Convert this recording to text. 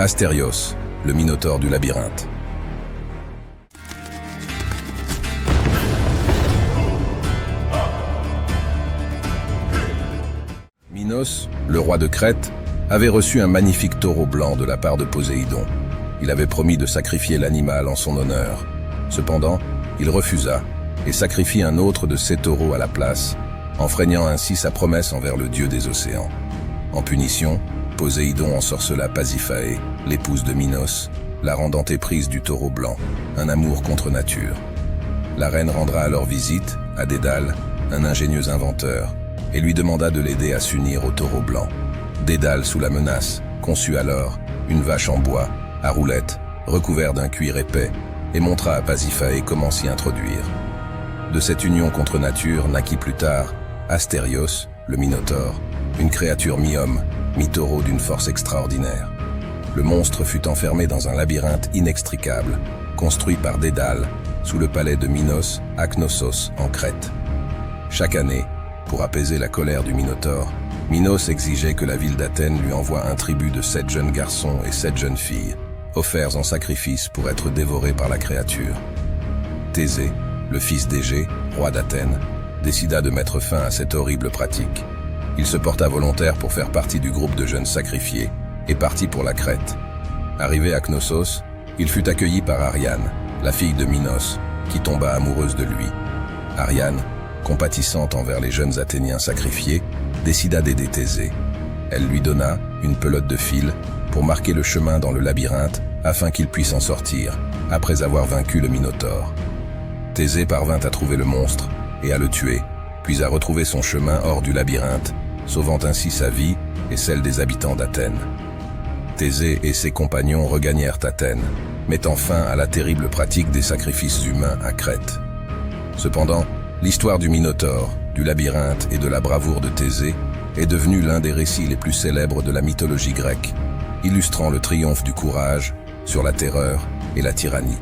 Astérios, le minotaure du labyrinthe. Minos, le roi de Crète, avait reçu un magnifique taureau blanc de la part de Poséidon. Il avait promis de sacrifier l'animal en son honneur. Cependant, il refusa et sacrifie un autre de ses taureaux à la place, enfreignant ainsi sa promesse envers le dieu des océans. En punition, Poséidon ensorcela Pasiphaé, l'épouse de Minos, la rendant éprise du taureau blanc, un amour contre nature. La reine rendra alors visite à Dédale, un ingénieux inventeur, et lui demanda de l'aider à s'unir au taureau blanc. Dédale, sous la menace, conçut alors une vache en bois, à roulettes, recouverte d'un cuir épais, et montra à Pasiphaé comment s'y introduire. De cette union contre nature naquit plus tard Astérios, le Minotaure, une créature mi-homme, mi-taureau d'une force extraordinaire. Le monstre fut enfermé dans un labyrinthe inextricable, construit par Dédale, sous le palais de Minos à Knossos, en Crète. Chaque année, pour apaiser la colère du Minotaure, Minos exigeait que la ville d'Athènes lui envoie un tribut de 7 jeunes garçons et 7 jeunes filles, offerts en sacrifice pour être dévorés par la créature. Thésée, le fils d'Égée, roi d'Athènes, décida de mettre fin à cette horrible pratique. Il se porta volontaire pour faire partie du groupe de jeunes sacrifiés et partit pour la Crète. Arrivé à Knossos, il fut accueilli par Ariane, la fille de Minos, qui tomba amoureuse de lui. Ariane, compatissante envers les jeunes Athéniens sacrifiés, décida d'aider Thésée. Elle lui donna une pelote de fil pour marquer le chemin dans le labyrinthe afin qu'il puisse en sortir, après avoir vaincu le Minotaure. Thésée parvint à trouver le monstre et à le tuer, puis à retrouver son chemin hors du labyrinthe, sauvant ainsi sa vie et celle des habitants d'Athènes. Thésée et ses compagnons regagnèrent Athènes, mettant fin à la terrible pratique des sacrifices humains à Crète. Cependant, l'histoire du Minotaure, du labyrinthe et de la bravoure de Thésée est devenue l'un des récits les plus célèbres de la mythologie grecque, illustrant le triomphe du courage sur la terreur et la tyrannie.